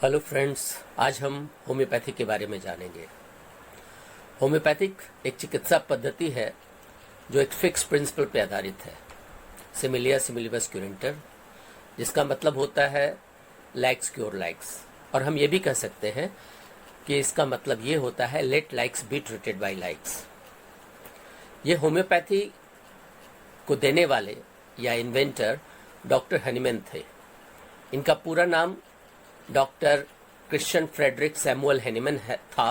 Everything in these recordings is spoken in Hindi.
हेलो फ्रेंड्स, आज हम होम्योपैथी के बारे में जानेंगे। होम्योपैथिक एक चिकित्सा पद्धति है जो एक फिक्स प्रिंसिपल पे आधारित है, सिमिलिया सिमिलिबस क्यूरेंटर, जिसका मतलब होता है लाइक्स क्योर लाइक्स। और हम ये भी कह सकते हैं कि इसका मतलब ये होता है let likes be treated by likes. ये होम्योपैथी को देने वाले या इन्वेंटर डॉक्टर हनीमैन थे। इनका पूरा नाम doctor Christian Friedrich Samuel Hahnemann था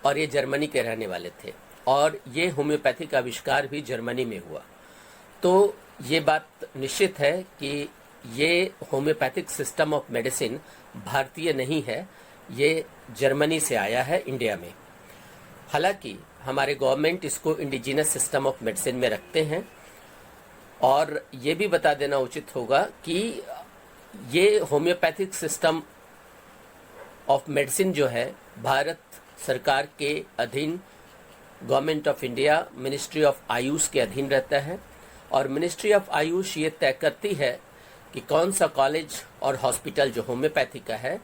और ये जर्मनी के रहने वाले थे और ये होम्योपैथी का आविष्कार भी जर्मनी में हुआ। तो ये बात निश्चित है कि ये होम्योपैथिक सिस्टम ऑफ मेडिसिन भारतीय नहीं है, ये जर्मनी से आया है इंडिया में। हालांकि हमारे गवर्नमेंट इसको इंडिजिनस सिस्टम ऑफ मेडिसिन में रखते हैं। और ये भी बता देना उचित होगा कि ये होम्योपैथिक सिस्टम ऑफ मेडिसिन जो है भारत सरकार के अधीन, government of India ministry of Ayush के अधीन रहता है। और मिनिस्ट्री ऑफ आयुष ये तय करती है कि कौन सा कॉलेज और हॉस्पिटल जो होम्योपैथी का है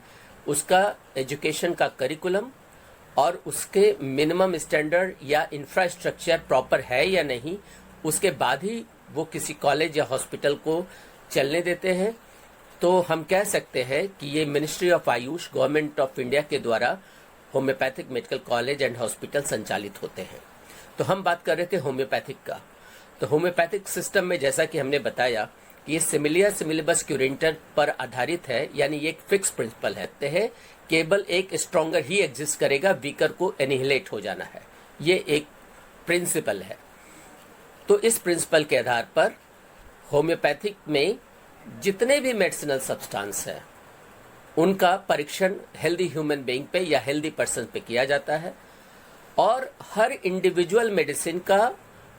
उसका एजुकेशन का करिकुलम और उसके मिनिमम स्टैंडर्ड या इंफ्रास्ट्रक्चर प्रॉपर है या नहीं, उसके बाद ही वो किसी कॉलेज या हॉस्पिटल को चलने देते हैं। तो हम कह सकते हैं कि ये ministry of Ayush government of India के द्वारा homeopathic medical college and hospital संचालित होते हैं। तो हम बात कर रहे थे होम्योपैथिक का। तो होम्योपैथिक सिस्टम में जैसा कि हमने बताया कि ये सिमिलिया सिमिलिबस क्यूरेंटर पर आधारित है, यानी ये एक फिक्स प्रिंसिपल है केवल एक स्ट्रॉन्गर ही एग्जिस्ट करेगा, वीकर को एनिहिलेट हो जाना है, ये एक प्रिंसिपल है। तो इस प्रिंसिपल के आधार पर होम्योपैथिक में जितने भी मेडिसिनल सब्सटेंस है उनका परीक्षण हेल्दी ह्यूमन बीइंग पे या हेल्दी पर्सन पे किया जाता है। और हर इंडिविजुअल मेडिसिन का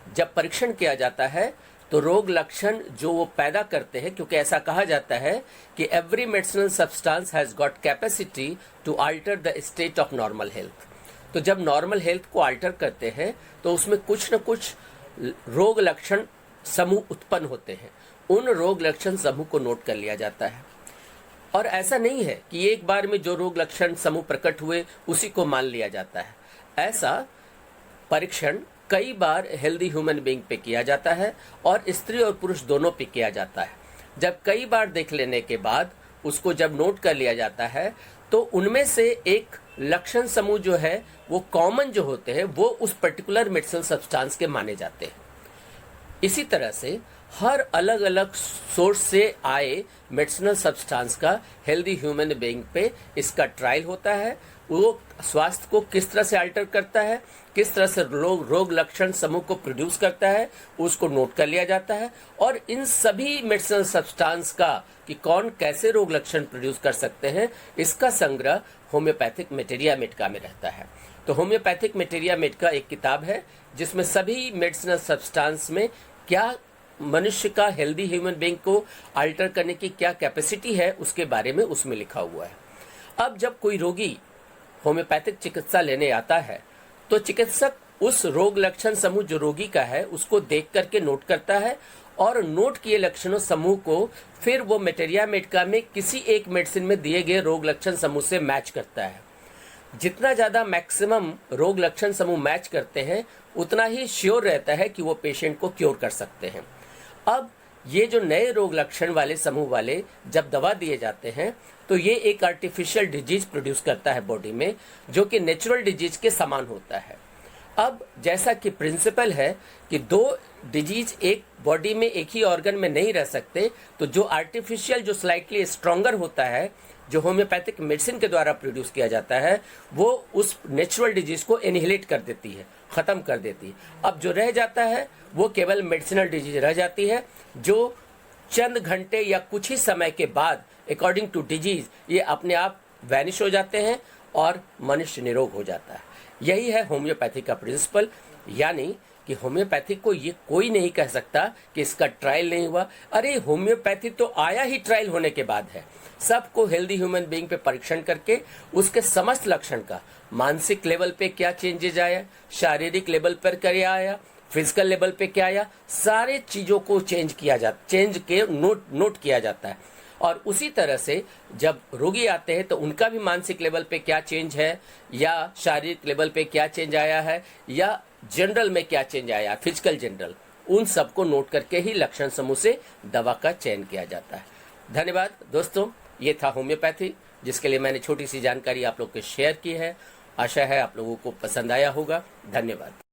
जब परीक्षण किया जाता है तो रोग लक्षण जो वो पैदा करते हैं, क्योंकि ऐसा कहा जाता है कि every medicinal substance has got capacity to alter the state of normal health. तो जब नॉर्मल हेल्थ को अल्टर करते हैं तो उसमें कुछ न कुछ रोग लक्षण समूह उत्पन्न होते हैं। उन रोग लक्षण समूह को नोट कर लिया जाता है। और ऐसा नहीं है कि एक बार में जो रोग लक्षण समूह प्रकट हुए उसी को मान लिया जाता है। ऐसा परीक्षण कई बार हेल्दी ह्यूमन बीइंग पे किया जाता है और स्त्री और पुरुष दोनों पे किया जाता है। जब कई बार देख लेने के बाद उसको जब नोट कर लिया जाता है तो उनमें से एक लक्षण समूह जो है वो कॉमन जो होते हैं वो उस पर्टिकुलर मेडिसिनल सब्सटेंस के माने जाते हैं। इसी तरह से हर अलग अलग सोर्स से आए मेडिसिनल सब्सटेंस का हेल्दी ह्यूमन बीइंग पे इसका ट्रायल होता है। वो स्वास्थ्य को किस तरह से अल्टर करता है, किस तरह से रोग लक्षण समूह को प्रोड्यूस करता है, उसको नोट कर लिया जाता है। और इन सभी मेडिसिनल सब्सटेंस का कि कौन कैसे रोग लक्षण प्रोड्यूस कर सकते हैं, इसका संग्रह होम्योपैथिक मटेरिया मेडिका में रहता है। तो होम्योपैथिक मटेरिया मेडिका एक किताब है जिसमें सभी मेडिसिनल सब्सटेंस में क्या मनुष्य का हेल्दी ह्यूमन बीइंग को अल्टर करने की क्या कैपेसिटी है उसके बारे में उसमें लिखा हुआ है। अब जब कोई रोगी होम्योपैथिक चिकित्सा लेने आता है तो चिकित्सक उस रोग लक्षण समूह जो रोगी का है उसको देख करके नोट करता है और नोट किए लक्षणों समूह को फिर वो मटेरिया मेडिका में किसी एक मेडिसिन में दिए गए रोग लक्षण समूह से मैच करता है। जितना ज़्यादा मैक्सिमम रोग लक्षण समूह मैच करते हैं उतना ही श्योर रहता है कि वो पेशेंट को क्योर कर सकते हैं। अब ये जो नए रोग लक्षण वाले समूह वाले जब दवा दिए जाते हैं तो ये एक आर्टिफिशियल डिजीज प्रोड्यूस करता है बॉडी में, जो कि नेचुरल डिजीज के समान होता है। अब जैसा कि प्रिंसिपल है कि दो डिजीज एक बॉडी में एक ही ऑर्गन में नहीं रह सकते, तो जो आर्टिफिशियल जो स्लाइटली स्ट्रॉन्गर होता है जो होम्योपैथिक मेडिसिन के द्वारा प्रोड्यूस किया जाता है वो उस नेचुरल डिजीज को एनिहिलेट कर देती है, खत्म कर देती है। अब जो रह जाता है वो केवल मेडिसिनल डिजीज रह जाती है, जो चंद घंटे या कुछ ही समय के बाद अकॉर्डिंग टू डिजीज ये अपने आप वैनिश हो जाते हैं और मनुष्य निरोग हो जाता है। यही है होम्योपैथी का प्रिंसिपल, यानी कि होम्योपैथी को ये कोई नहीं कह सकता कि इसका ट्रायल नहीं हुआ। अरे होम्योपैथी तो आया ही ट्रायल होने के बाद है। सबको हेल्दी ह्यूमन बीइंग पे परीक्षण करके उसके समस्त लक्षण का मानसिक लेवल पे क्या चेंजेज आया, शारीरिक लेवल पर क्या आया, फिजिकल लेवल पे क्या आया, सारे चीजों को चेंज के नोट किया जाता है। और उसी तरह से जब रोगी आते हैं तो उनका भी मानसिक लेवल पे क्या चेंज है या शारीरिक लेवल पे क्या चेंज आया है या जनरल में क्या चेंज आया है, फिजिकल जनरल, उन सबको नोट करके ही लक्षण समूह से दवा का चयन किया जाता है। धन्यवाद दोस्तों, ये था होम्योपैथी, जिसके लिए मैंने छोटी सी जानकारी आप लोग को शेयर की है। आशा है आप लोगों को पसंद आया होगा। धन्यवाद।